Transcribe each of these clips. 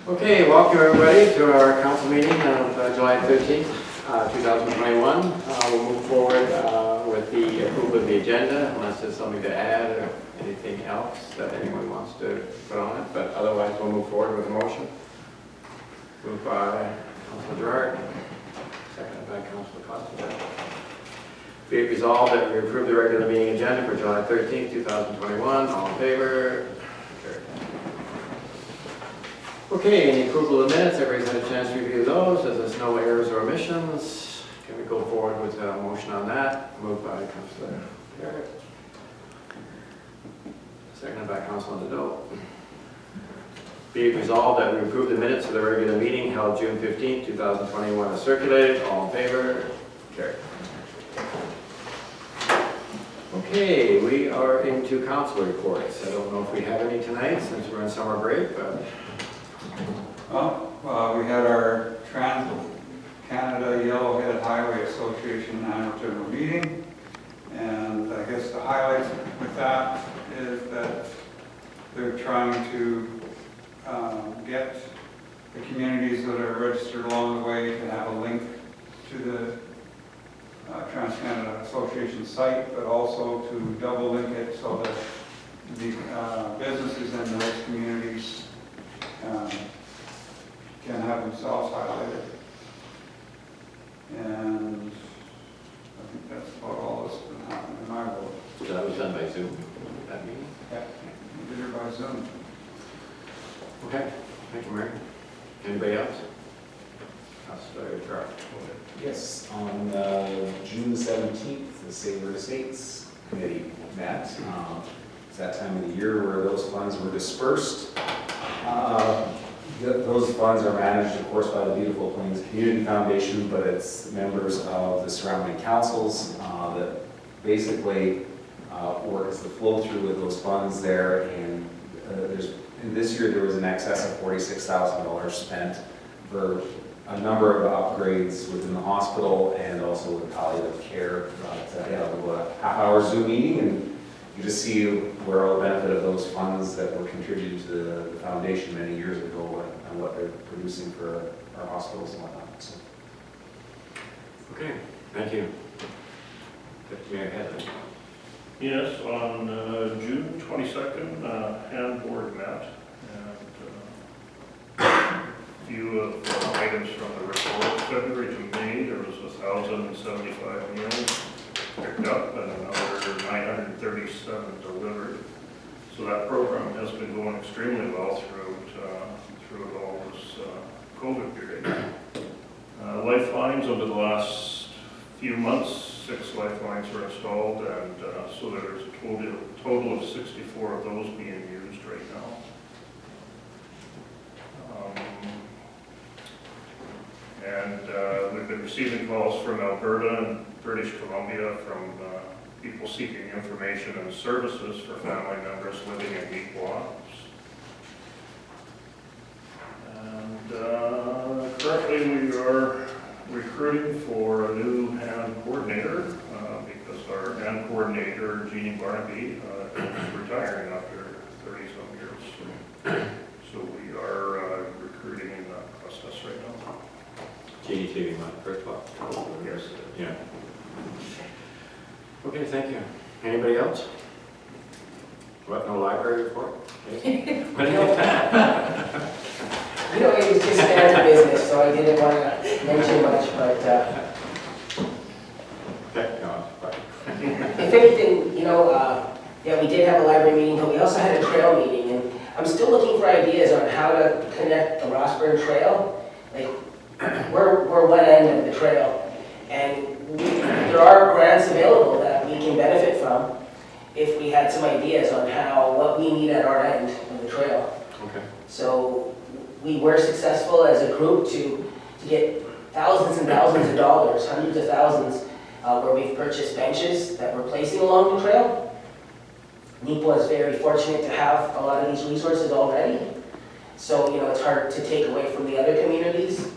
Okay, welcome everybody to our council meeting of July 13th, 2021. We'll move forward with the approval of the agenda unless there's something to add or anything else that anyone wants to put on it, but otherwise we'll move forward with a motion. Moved by Councilor Gerard, seconded by Councilor Costa. Be it resolved that we approve the regular meeting agenda for July 13th, 2021. All in favor? Okay, any approval of the minutes? Everybody's had a chance to review those. As there's no errors or omissions, can we go forward with a motion on that? Moved by Councilor Garrett. Seconded by Councilor Nadeau. Be it resolved that we approve the minutes of the regular meeting held June 15, 2021 as circulated. All in favor? Carried. Okay, we are into council reports. I don't know if we have any tonight since we're in summer break, but Well, we had our Trans-Canada Yellowhead Highway Association annual general meeting, and I guess the highlights with that is that they're trying to get the communities that are registered along the way to have a link to the Trans-Canada Association site, but also to double link it so that the businesses in those communities can have themselves highlighted. And I think that's about all that's been happening in my world. so that was done by Zoom, that meeting? Yeah, we did it by Zoom. Okay, thank you, Mary. Anybody else? Councilor Gerard. Yes, on June 17th, the Savor Estates Committee met. It's that time of the year where those funds were dispersed. Those funds are managed, of course, by the Beautiful Plains Community Foundation, but it's members of the surrounding councils that basically work as the flow through with those funds there. And this year there was an excess of $46,000 spent for a number of upgrades within the hospital and also with palliative care. Yeah, about a half-hour Zoom meeting, and you just see where all the benefit of those funds that were contributed to the foundation many years ago and what they're producing for our hospitals and whatnot. So. Okay, thank you. Mayor Headley. Yes, on June 22nd, hand board met, and a few of the items from the report. February to May, there was 1,075 meals picked up and another 937 delivered. So that program has been going extremely well through all this COVID period. Lifelines over the last few months, 6 lifelines were installed, and so there's a total of 64 of those being used right now. We've been receiving calls from Alberta and British Columbia from people seeking information and services for family members living in Neepawa. And currently we are recruiting for a new hand coordinator because our hand coordinator, Jeannie Barnaby, is retiring after 30-some years. So we are recruiting in that process right now. Jeannie's leaving on the first block. Yes. Yeah. Okay, thank you. Anybody else? What, no library report? What do you have? You know, it was just standard business, so I didn't want to mention much, but Okay, no, it's fine. if anything, yeah, we did have a library meeting, but we also had a trail meeting, and I'm still looking for ideas on how to connect the Rossburn Trail. Like, we're one end of the trail, and there are grants available that we can benefit from if we had some ideas on what we need at our end of the trail. Okay. So we were successful as a group to get thousands and thousands of dollars, hundreds of thousands, where we've purchased benches that we're placing along the trail. Neepawa is very fortunate to have a lot of these resources already. So, it's hard to take away from the other communities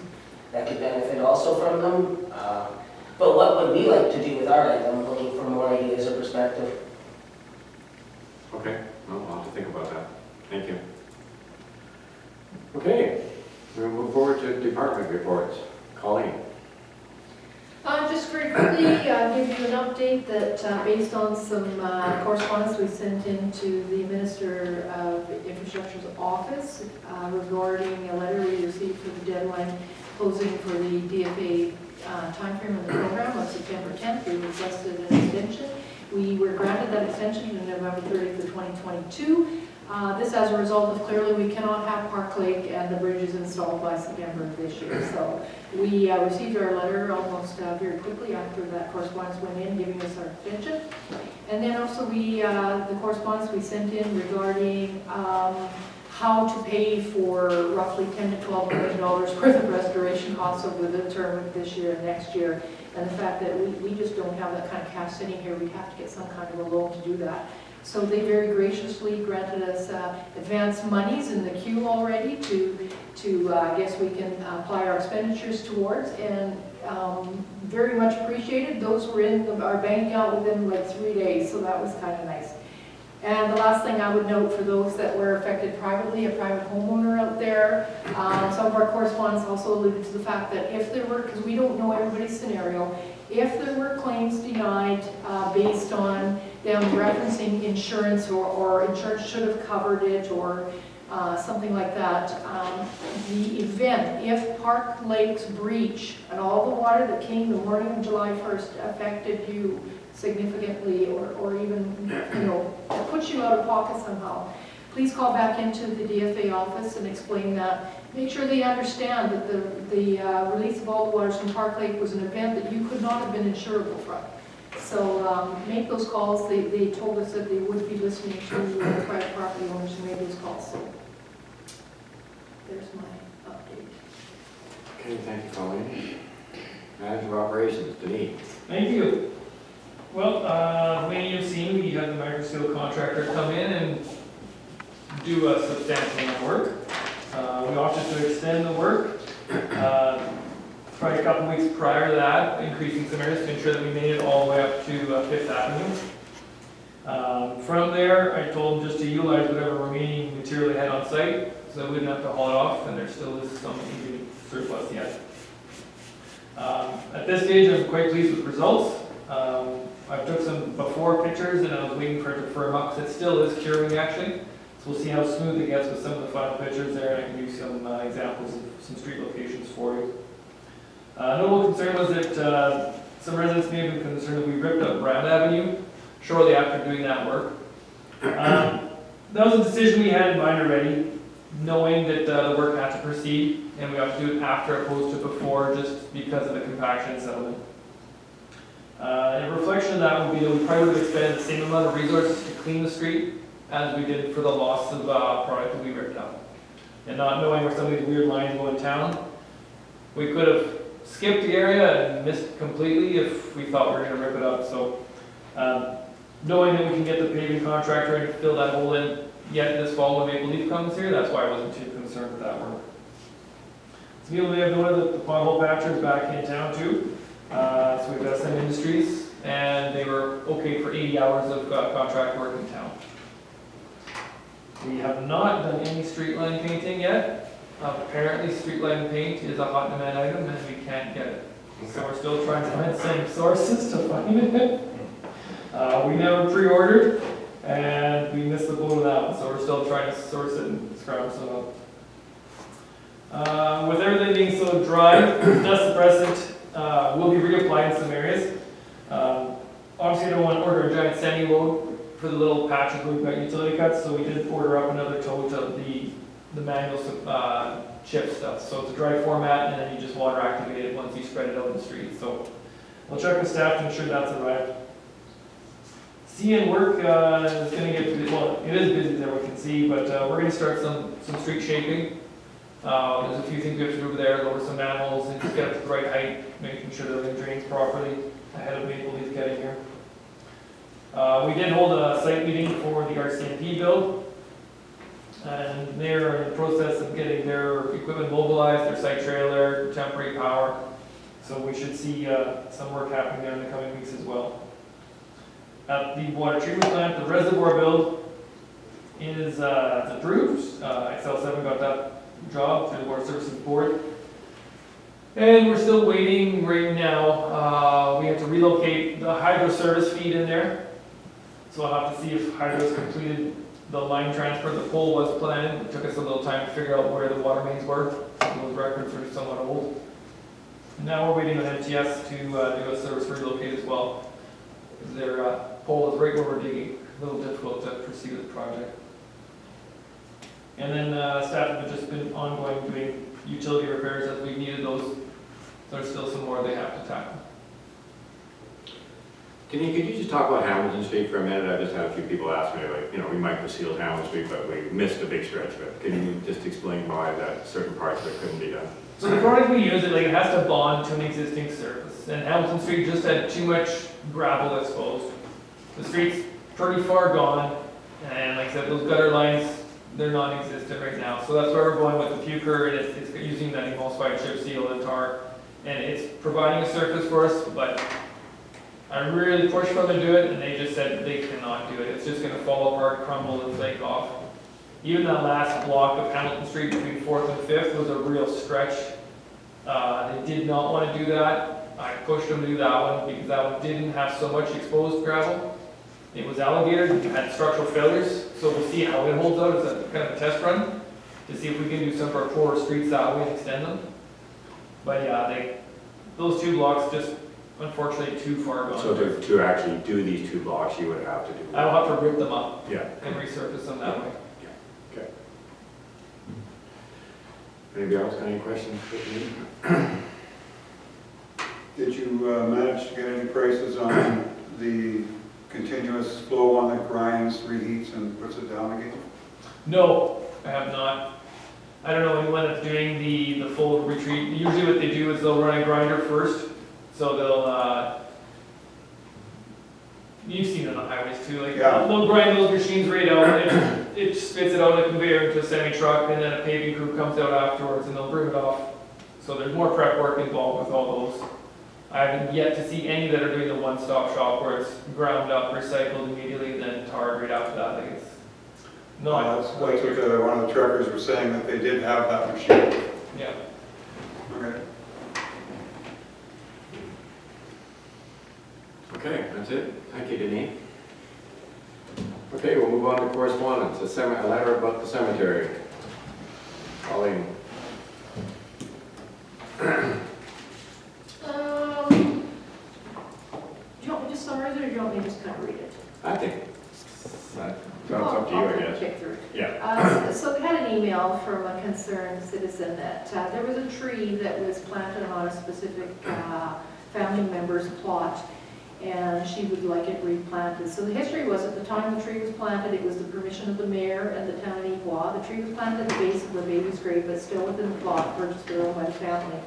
that could benefit also from them. But what would we like to do with our end? I'm looking for more ideas or perspective. Okay, well, I'll have to think about that. Thank you. Okay, Department reports. Colleen? Just very quickly, give you an update that based on some correspondence we sent in to the Minister of Infrastructure's office regarding a letter we received for the deadline closing for the DFA timeframe of the program of September 10th. We requested an extension. We were granted that extension to November 30th of 2022. This as a result of clearly we cannot have Park Lake and the bridges installed by September of this year. So we received our letter almost very quickly after that correspondence went in, giving us our extension. And then also the correspondence we sent in regarding how to pay for roughly $10 to $12 million worth of restoration costs over the term of this year and next year. And the fact that we just don't have that kind of cash sitting here, we have to get some kind of a loan to do that. So they very graciously granted us advance monies in the queue already to I guess we can apply our expenditures towards, and very much appreciated. Those were in our bank account within like 3 days, so that was kind of nice. And the last thing I would note for those that were affected privately, a private homeowner out there, some of our correspondents also alluded to the fact that if there were, because we don't know everybody's scenario, if there were claims denied based on them referencing insurance or insurance should have covered it or something like that, the event, if Park Lake's breach and all the water that came the morning of July 1st affected you significantly or even, puts you out of pocket somehow, please call back into the DFA office and explain that. Make sure they understand that the release of all the waters from Park Lake was an event that you could not have been insurable from. So make those calls. They told us that they would be listening to the private property owners who made those calls. So there's my update. Okay, thank you, Colleen. Manager of Operations, Denise. Thank you. Well, the way you've seen, we had the microscale contractor come in and do a substantial amount of work. We opted to extend the work, probably a couple weeks prior to that, increasing some areas to ensure that we made it all the way up to Fifth Avenue. From there, I told them just to utilize whatever remaining material they had on site, so we wouldn't have to haul it off, and there still is some surplus yet. At this stage, I'm quite pleased with the results. I took some before pictures, and I was waiting for it to firm up, because it still is curing actually. So we'll see how smooth it gets with some of the final pictures there, and I can give you some examples of some street locations for you. Notable concern was that some residents may have been concerned that we ripped up Brown Avenue shortly after doing that work. That was a decision we had in mind already, knowing that the work had to proceed, and we have to do it after opposed to before, just because of the compaction settlement. A reflection of that would be that we probably would have expended the same amount of resources to clean the street as we did for the loss of product that we ripped up. And not knowing where some of these weird lines go in town, we could have skipped the area and missed completely if we thought we were going to rip it up. So knowing that we can get the paving contractor in to fill that hole in yet this fall when Maple Leaf comes here, that's why I wasn't too concerned with that work. So people may have noted that the pothole patcher's back in town too. So we've got some industries, and they were okay for 80 hours of contract work in town. We have not done any street line painting yet. Apparently street line paint is a hot demand item and we can't get it. So we're still trying to find some sources to find it. We never pre-ordered and we missed the boat on that one, so we're still trying to source it and scrounge some up. With everything being so dry, dust suppressant will be reapplied in some areas. Obviously I don't want to order a giant sanding load for the little patches where we've got utility cuts, so we did order up another tote of the manual chip stuff. So it's a dry format, and then you just water activate it once you spread it out in the street. So we'll check with staff to ensure that's arrived. CN work is going to get busy. Well, it is busy there, we can see, but we're going to start some street shaping. There's a few things we have to do over there, lower some manholes and just get it to the right height, making sure that everything drains properly ahead of Maple Leaf getting here. We did hold a site meeting for the RCMP build, and they're in the process of getting their equipment mobilized, their site trailer, temporary power. So we should see some work happening there in the coming weeks as well. At the water treatment plant, the reservoir build is approved. XL7 got that job through the Water Services Board. And we're still waiting right now. We have to relocate the hydro service feed in there. So I'll have to see if hydro's completed the line transfer. The pole was planted. It took us a little time to figure out where the water mains were. Those records are somewhat old. Now we're waiting on MTS to do a service relocate as well. Their pole is right where we're digging. A little difficult to proceed with the project. And then staff have just been ongoing doing utility repairs as we needed those. There's still some more they have to tackle. Could you just talk about Hamilton Street for a minute? I just had a few people ask me, like, you know, we might proceed Hamilton Street, but we missed a big stretch of it. Can you just explain why that certain parts of it couldn't be done? So the product we use, it has to bond to an existing surface. And Hamilton Street just had too much gravel exposed. The street's pretty far gone. And like I said, those gutter lines, they're non-existent right now. So that's why we're going with the puker, and it's using that emulsified chip seal and tar. And it's providing a surface for us, but I really pushed for them to do it, and they just said they cannot do it. It's just gonna fall apart, crumble, and flake off. Even that last block of Hamilton Street between 4th and 5th was a real stretch. They did not want to do that. I pushed them to do that one because that one didn't have so much exposed gravel. It was alligator, it had structural failures, so we'll see how it holds out as a kind of a test run to see if we can do some of our poorer streets that way and extend them. But yeah, those two blocks just unfortunately too far gone. So to actually do these 2 blocks, you would have to do. I'll have to rip them up Yeah. and resurface them that way. Okay. Anybody else got any questions for me? Did you manage to get any prices on the continuous flow one that grinds, reheats, and puts it down again? No, I have not. I don't know anyone that's doing the full retreat. Usually what they do is they'll run a grinder first. So they'll, you've seen it on the highways too, like they'll grind those machines right out, and it spits it out on a conveyor into a semi-truck, and then a paving crew comes out afterwards and they'll bring it off. So there's more prep work involved with all those. I haven't yet to see any that are doing the one-stop shop where it's ground up, recycled immediately, and then tarred right after that. Like it's not That's what one of the truckers was saying, that they did have that machine. Yeah. Okay. Okay, that's it. Thank you, Denise. Okay, we'll move on to correspondence. A letter about the cemetery. Pauline. Do you want me to summarize it, or do you want me to just kind of read it? I think that's up to you, I guess. Pick through it. Yeah. So we had an email from a concerned citizen that there was a tree that was planted on a specific family member's plot, and she would like it replanted. So the history was, at the time the tree was planted, it was the permission of the mayor and the town of Neepawa. The tree was planted at the base of the baby's grave, but still within the plot purchased by the family.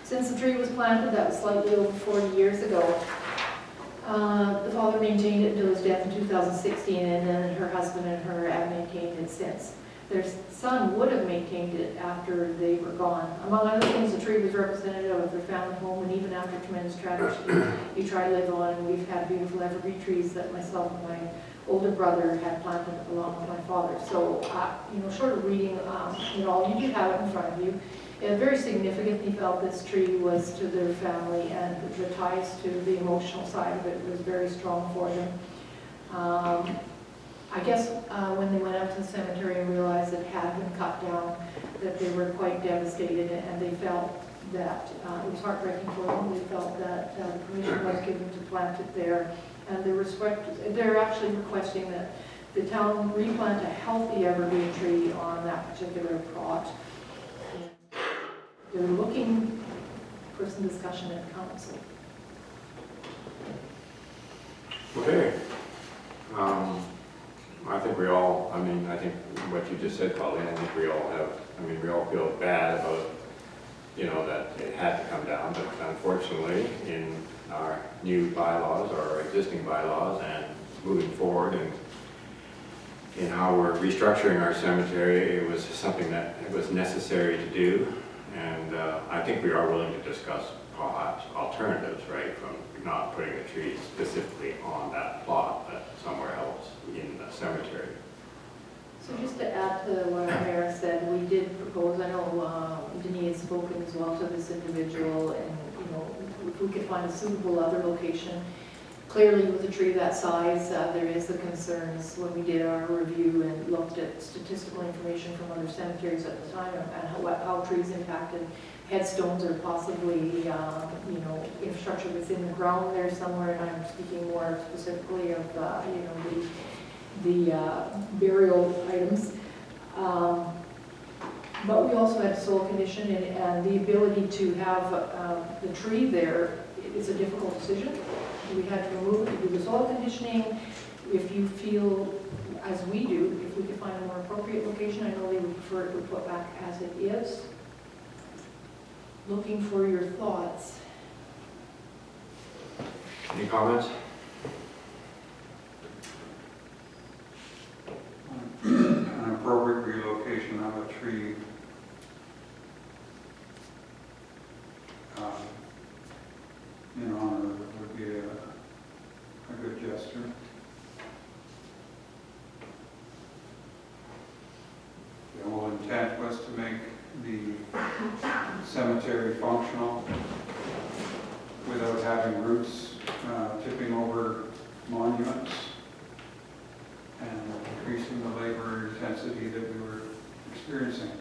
Since the tree was planted, that was slightly over 40 years ago. The father maintained it until his death in 2016, and then her husband and her have maintained it since. Their son would have maintained it after they were gone. Among other things, the tree was representative of their family home, and even after tremendous tragedy, he tried to live on, and we've had beautiful evergreen trees that myself and my older brother had planted along with my father. So, short of reading it all, you do have it in front of you. It very significantly felt this tree was to their family, and the ties to the emotional side of it was very strong for them. I guess when they went out to the cemetery and realized it had been cut down, that they were quite devastated, and they felt that it was heartbreaking for them. They felt that the permission was given to plant it there, and they're actually requesting that the town replant a healthy evergreen tree on that particular plot. They're looking for some discussion at council. Okay. I think what you just said, Pauline, I think we all feel bad about, that it had to come down, but unfortunately, in our new bylaws, or our existing bylaws, and moving forward, and in how we're restructuring our cemetery, it was something that it was necessary to do, and I think we are willing to discuss perhaps alternatives, right, from not putting a tree specifically on that plot, but somewhere else in the cemetery. So just to add to what our mayor said, we did propose, I know Denise spoken as well to this individual, and, you know, if we could find a suitable other location. Clearly, with a tree that size, there is the concerns when we did our review and looked at statistical information from other cemeteries at the time, and how trees impacted headstones or possibly, you know, infrastructure within the ground there somewhere, and I'm speaking more specifically of, you know, the burial items. But we also had soil condition, and the ability to have the tree there is a difficult decision. We had to remove it, do the soil conditioning. If you feel, as we do, if we could find a more appropriate location, I know they would prefer it to be put back as it is. Looking for your thoughts. Any comments? An appropriate relocation of a tree. You know, would be a good gesture. The whole intent was to make the cemetery functional without having roots tipping over monuments and increasing the labor intensity that we were experiencing.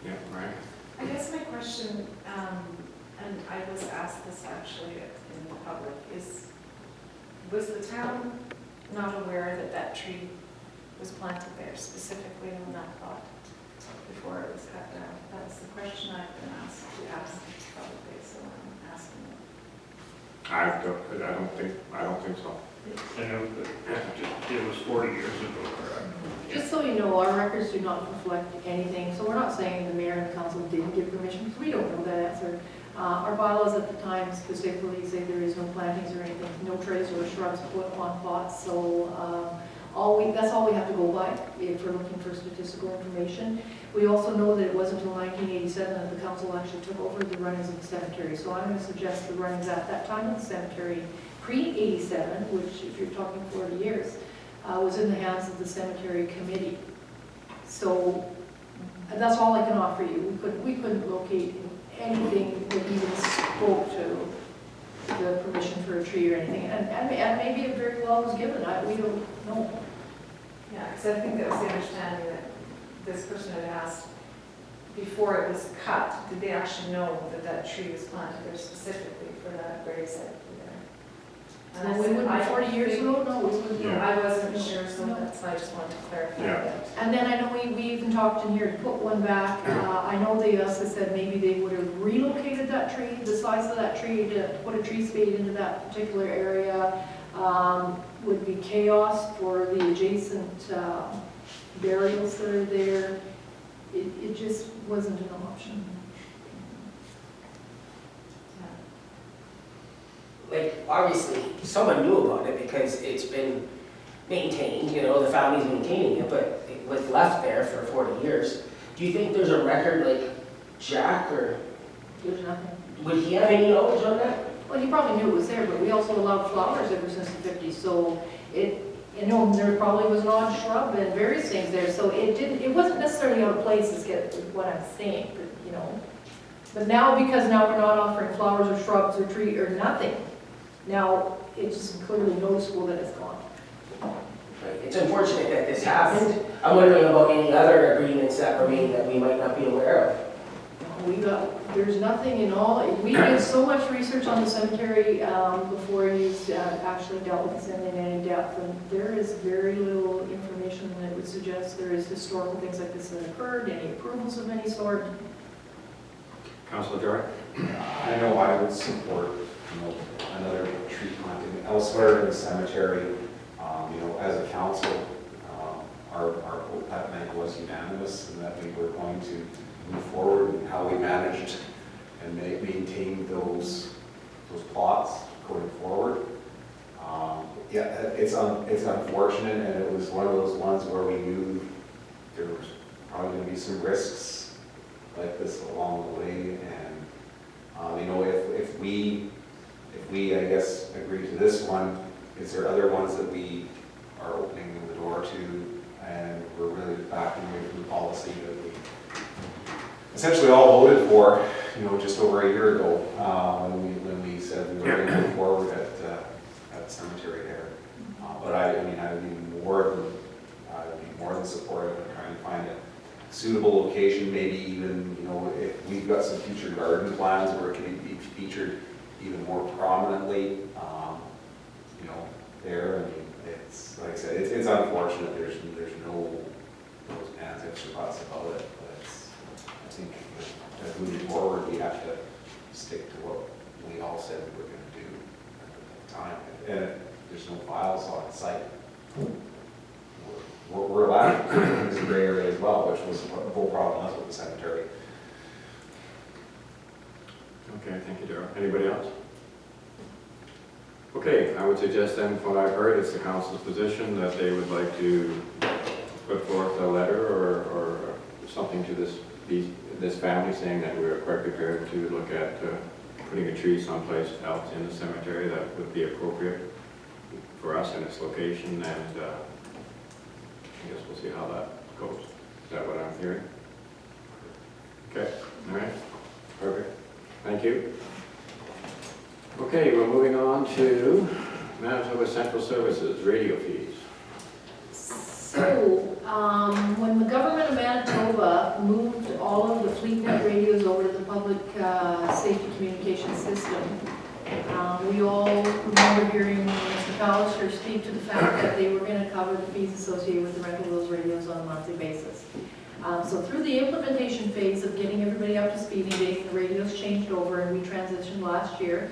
Yeah, right. I guess my question, and I was asked this actually in the public, was the town not aware that that tree was planted there specifically on that plot before it was cut down? That's the question I've been asked publicly, so I'm asking you. I don't think so. I know that it was 40 years ago, correct? Just so you know, our records do not reflect anything, so we're not saying the mayor and the council didn't give permission, because we don't know that answer. Our bylaws at the time specifically say there is no plantings or anything, no trees or shrubs put on plots, so that's all we have to go by if we're looking for statistical information. We also know that it wasn't until 1987 that the council actually took over the runnings of the cemetery, so I'm going to suggest the runnings at that time of the cemetery, pre-87, which if you're talking 40 years, was in the hands of the cemetery committee. So that's all I can offer you. We couldn't locate anything that even spoke to the permission for a tree or anything. And maybe it very well was given. We don't know. Yeah, because I think that was the understanding that this person had asked before it was cut, did they actually know that that tree was planted there specifically for that grave site there? And I We said, wouldn't, I 40 don't years think- ago, no, we wouldn't. Yeah. I wasn't sure, so No. that's why I just wanted to clarify Yeah. that. And then I know we even talked in here to put one back. I know they also said maybe they would have relocated that tree, the size of that tree, to put a tree spade into that particular area. Would be chaos for the adjacent burials that are there. It just wasn't an option. Like, obviously, someone knew about it because it's been maintained, you know, the family's maintaining it, but it was left there for 40 years. Do you think there's a record like Jack, or There's nothing. would he have any knowledge on that? Well, he probably knew it was there, but we also allowed flowers ever since the 50s, so you know, there probably was an odd shrub and various things there, so it wasn't necessarily out of place, is what I'm saying, but, you know. But now, because now we're not offering flowers or shrubs or tree or nothing, now it's just clearly noticeable that it's gone. It's unfortunate that this happened. I'm wondering about any other agreements that remain that we might not be aware of. There's nothing in all, we did so much research on the cemetery before you actually dealt with this in any depth, and there is very little information that would suggest there is historical things like this that occurred, any approvals of any sort. Councilor Jordan? I know I would support, you know, another tree planting elsewhere in the cemetery. You know, as a council, our vote that night was unanimous, and that we were going to move forward in how we managed and maintained those plots going forward. Yeah, it's unfortunate, and it was one of those ones where we knew there was probably going to be some risks like this along the way, and you know, if we I guess agree to this one, is there other ones that we are opening the door to and we're really backing away from the policy that we essentially all voted for, just over a year ago, when we said we were going to move forward at cemetery there. But I'd be more than supportive of trying to find a suitable location, maybe even, if we've got some future garden plans where it can be featured even more prominently, there. It's, like I said, it's unfortunate, there's no ands, ifs, or buts about it, but I think that moving forward, we have to stick to what we all said we were going to do at the time. And there's no files on site. We're allowed in this gray area as well, which was the whole problem was with the cemetery. Okay, thank you, Darrell. Anybody else? Okay, I would suggest then, from what I've heard, it's the council's position that they would like to put forth a letter or something to this family saying that we are quite prepared to look at putting a tree someplace else in the cemetery that would be appropriate for us in its location, and I guess we'll see how that goes. Is that what I'm hearing? Okay, all right, perfect. Thank you. Okay, we're moving on to Manitoba Central Services, radio fees. So, when the government of Manitoba moved all of the FleetNet radios over to the public safety communication system, we all remember hearing Mr. Pallister speak to the fact that they were going to cover the fees associated with the rental of those radios on a monthly basis. So through the implementation phase of getting everybody up to speed and getting the radios changed over, and we transitioned last year,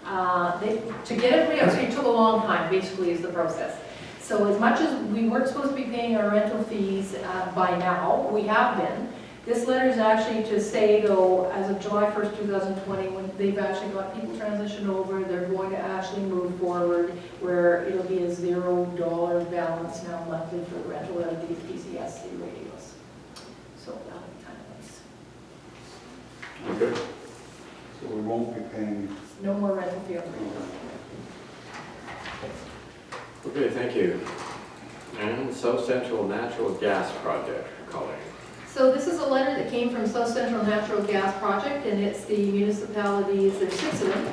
to get everybody up to speed took a long time, basically, is the process. So as much as we weren't supposed to be paying our rental fees by now, we have been. This letter is actually to say, though, as of July 1st, 2020, when they've actually got people transitioned over, they're going to actually move forward where it'll be a $0 balance now monthly for the rental of these PCSC radios. So that'll be kind of nice. Okay. So we won't be paying. No more rental fee. Okay, thank you. And South Central Natural Gas Project, Colleen. So this is a letter that came from South Central Natural Gas Project, and it's the municipalities, there's 6 of them.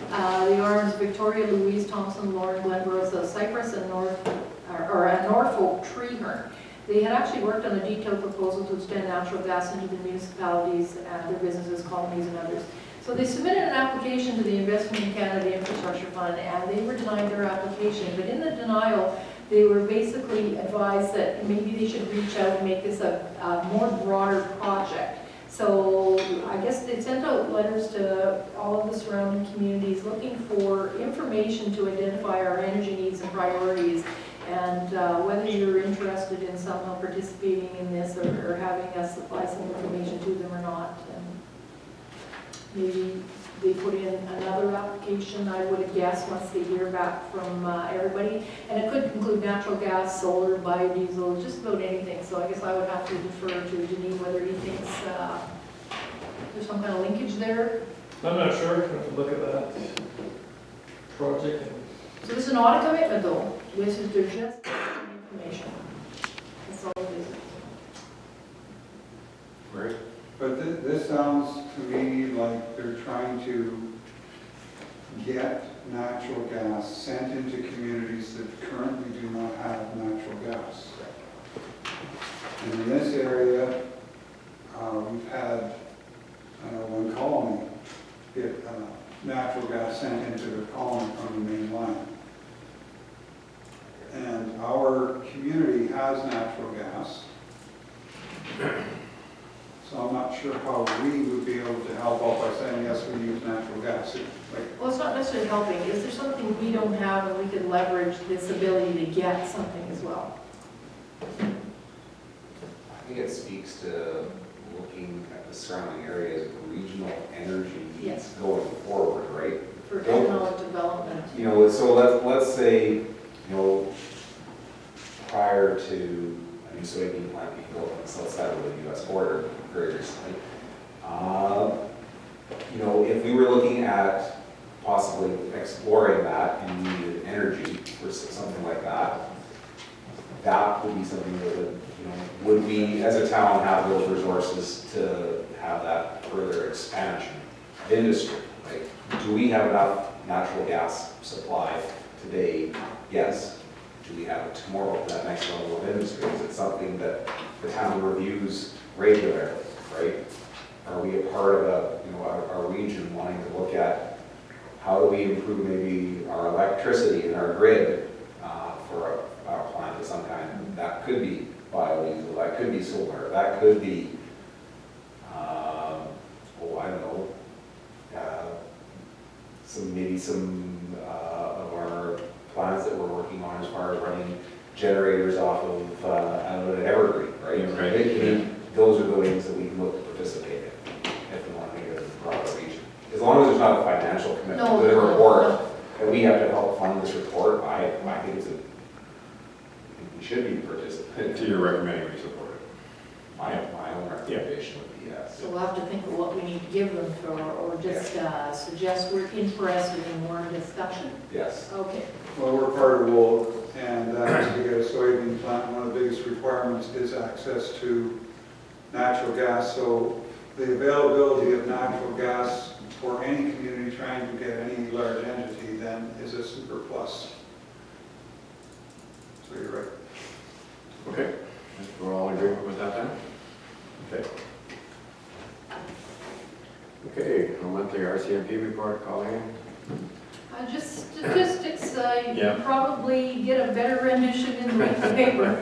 The arms Victoria, Louise, Thompson, Lauren, Glenborough, South Cypress, and Norfolk Treehorn. They had actually worked on a detailed proposal to extend natural gas into the municipalities and their businesses, colonies, and others. So they submitted an application to the Investment in Canada Infrastructure Fund, and they were denied their application. But in the denial, they were basically advised that maybe they should reach out and make this a more broader project. So I guess they sent out letters to all of the surrounding communities looking for information to identify our energy needs and priorities, and whether you're interested in somehow participating in this or having us supply some information to them or not. And maybe they put in another application, I would guess, once they hear back from everybody. And it could include natural gas, solar, biodiesel, just about anything. So I guess I would have to defer to Denis whether he thinks there's some kind of linkage there. I'm not sure, I have to look at that project. So this is not a commitment though. This is there's just information. That's all it is. Right? But this sounds to me like they're trying to get natural gas sent into communities that currently do not have natural gas. And in this area, we've had one colony get natural gas sent into the colony from the main line. And our community has natural gas. So I'm not sure how we would be able to help out by saying, yes, we use natural gas. Well, it's not necessarily helping. Is there something we don't have and we could leverage this ability to get something as well? I think it speaks to looking at the surrounding areas of regional energy needs Yes. going forward, right? For economic development. So let's say, prior to a new soybean plant being built on the south side of the U.S. border very recently, if we were looking at possibly exploring that and needed energy for something like that, that would be something that would you know, would we, as a town, have those resources to have that further expansion of industry? Like, do we have enough natural gas supply today? Yes. Do we have it tomorrow, that next level of industry? Is it something that the town reviews regularly, right? Are we a part of a, you know, our region wanting to look at how do we improve maybe our electricity and our grid for a power plant of some kind? That could be biodiesel, that could be solar, that could be, I don't know, maybe some of our plans that we're working on as far as running generators off of an evergreen, right? Yeah, right. Those are the ways that we can look to participate in, if we want to make it a broader region. As long as there's not a financial commitment to the report, and we have to help fund this report, I think we should be participant. So you're recommending we support it? My own recommendation would be yes. So we'll have to think of what we need to give them for, or just suggest we're interested in more discussion. Yes. Okay. Well, we're part of Wolf, and as we get a soybean plant, one of the biggest requirements is access to natural gas. So the availability of natural gas for any community trying to get any large entity then is a super plus. So you're right. Okay, we're all in agreement with that then? Okay. Okay, our monthly RCMP report, Colleen. Just statistics, you Yeah. can probably get a better rendition in the weekly paper.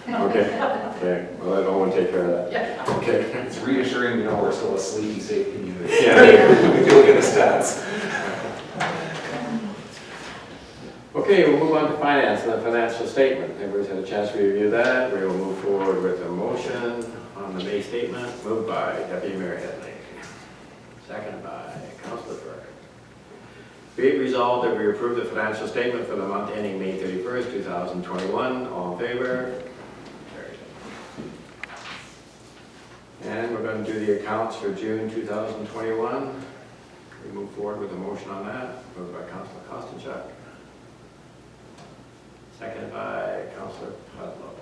Okay, well, let Owen take care of that. Yeah. Okay. It's reassuring to know we're still a sleepy, safe community. Yeah. If you look at the stats. Okay, we'll move on to finance and the financial statement. Everybody's had a chance to review that. We will move forward with a motion on the May statement, moved by Deputy Mayor Headley, seconded by Councilor Burke. Be it resolved that we approve the financial statement for the month ending May 31st, 2021. All in favor? Carried. And we're going to do the accounts for June 2021. We move forward with a motion on that, moved by Councilor Kostenchuk. Seconded by Councilor Pudlow.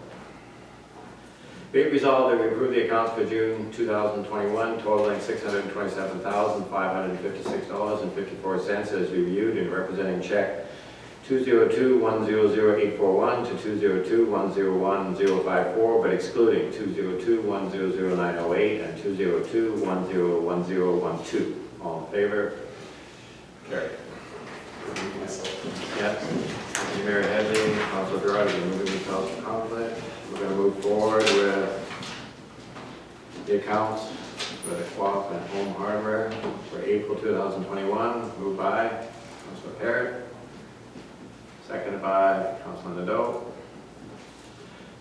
Be it resolved that we approve the accounts for June 2021 totaling $627,556.54 as reviewed and representing check 202-100-841 to 202-101-054, but excluding 202-100-908 and 202-101012. All in favor? Carried. Yes. Mayor Headley, Councilor Gerard, we're moving themselves to conflict. We're going to move forward with the accounts for the co-op and home hardware for April 2021, moved by Councilor Parrott, seconded by Councilor Nadeau.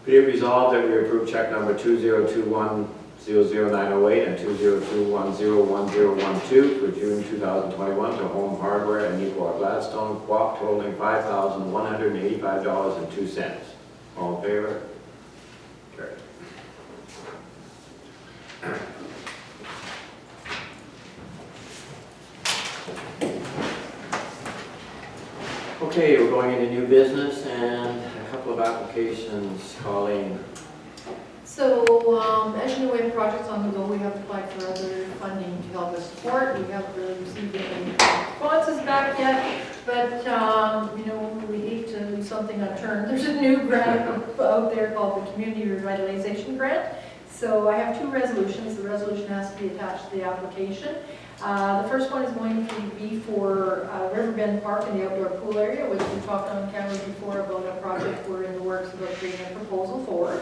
Be it resolved that we approve check number 202-100-908 and 202-100-1012 for June 2021 to Home Hardware and Neepawa Gladstone co-op totaling $5,185.02. All in favor? Carried. Okay, we're going into new business and a couple of applications. Colleen. So, as you know, we have projects on the go. We have applied for other funding to help us support. We haven't really received any responses back yet, but, you know, we hate to do something unturned. There's a new grant out there called the Community Revitalization Grant. So I have two resolutions. The resolution has to be attached to the application. The first one is going to be for Riverbend Park and the outdoor pool area, which we talked on camera before about a project we're in the works about creating a proposal for.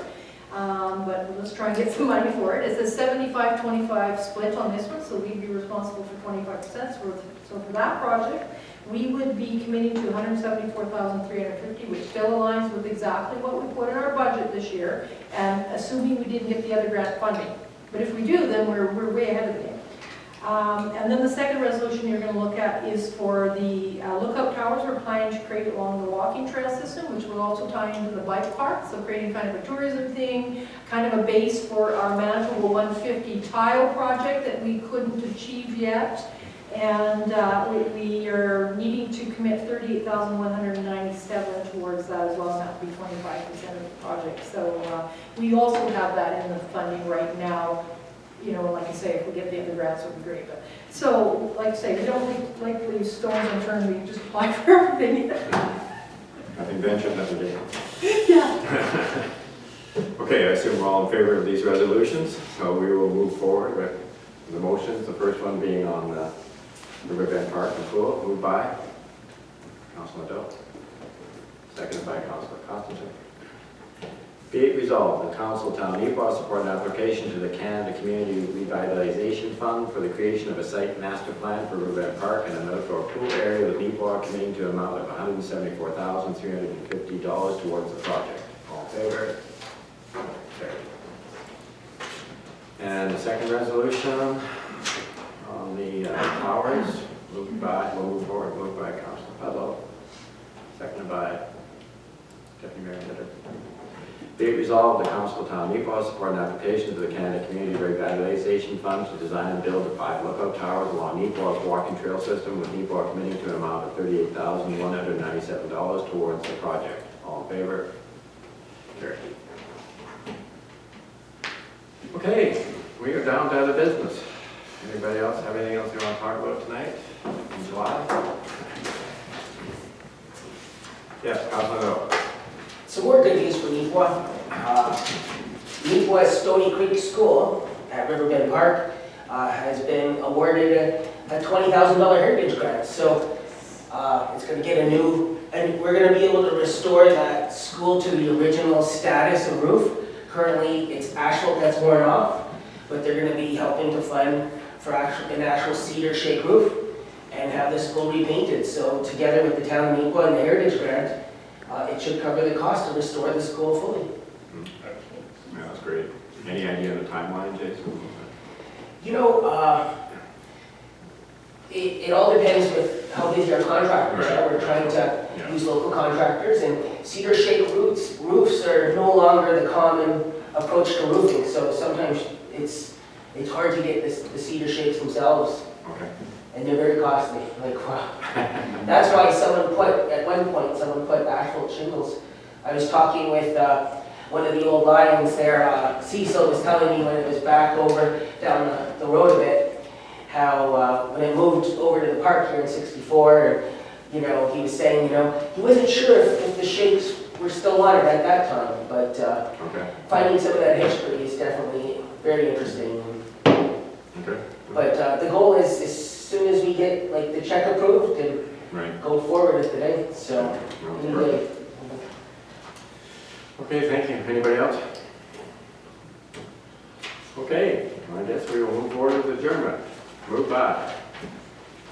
But let's try and get some money for it. It's a 75-25 split on this one, so we'd be responsible for 25%. So for that project, we would be committing to $174,350, which still aligns with exactly what we put in our budget this year, and assuming we didn't get the other grant funding. But if we do, then we're way ahead of the game. And then the second resolution you're going to look at is for the lookout towers we're planning to create along the walking trail system, which will also tie into the bike park, so creating kind of a tourism thing, kind of a base for our manageable 150 tile project that we couldn't achieve yet. And we are needing to commit $38,197 towards that as well, and that would be 25% of the project. So we also have that in the funding right now. You know, like I say, if we get the other grants, it would be great. But so, like I say, we don't like to leave stones unturned. We just apply for everything. Nothing ventured, nothing gained. Yeah. Okay, I assume we're all in favor of these resolutions, so we will move forward with the motions. The first one being on the Riverbend Park and Pool, moved by Councilor Doe, seconded by Councilor Constantine. Be it resolved, the Council of Town Neepawa support an application to the Canada Community Revitalization Fund for the creation of a site master plan for Riverbend Park and an outdoor pool area with Neepawa committing to an amount of $174,350 towards the project. All in favor? Carried. And the second resolution on the towers, we'll move forward, moved by Councilor Pedlo, seconded by Deputy Mayor Litter. Be it resolved, the Council of Town Neepawa support an application to the Canada Community Revitalization Fund to design and build the 5 lookout towers along Neepawa's walking trail system, with Neepawa committing to an amount of $38,197 towards the project. All in favor? Carried. Okay, we are down to other business. Anybody else have anything else you want to talk about tonight in July? Yes, Councilor Doe. Some more good news for Neepawa. Neepawa Stony Creek School at Riverbend Park has been awarded a $20,000 heritage grant. So it's going to get a new, and we're going to be able to restore that school to the original status of roof. Currently, it's asphalt that's worn off, but they're going to be helping to fund for an actual cedar shake roof and have the school repainted. So together with the town of Neepawa and the heritage grant, it should cover the cost to restore the school fully. Yeah, that's great. Any idea of the timeline, Jason? You know, it all depends with how busy our contractors are. We're trying to use local contractors, and cedar shake roofs are no longer the common approach to roofing. So sometimes it's hard to get the cedar shakes themselves. Okay. And they're very costly, like, wow. That's why at one point, someone put asphalt shingles. I was talking with one of the old lions there, Cecil was telling me when it was back over down the road a bit, how when it moved over to the park here in 64, you know, he was saying, you know, he wasn't sure if the shakes were still on it at that time, but finding some of that history is definitely very interesting. Okay. But the goal is as soon as we get like the check approved and go forward with it, so anyway. Okay, thank you. Anybody else? Okay, I guess we will move forward with adjournment. Moved by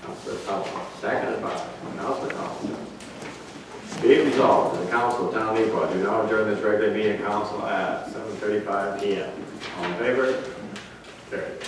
Councilor Felton, seconded by Councilor Constantine. Be it resolved that the Council of Town Neepawa do now adjourn this regular meeting of council at 7:35 p.m. All in favor? Carried.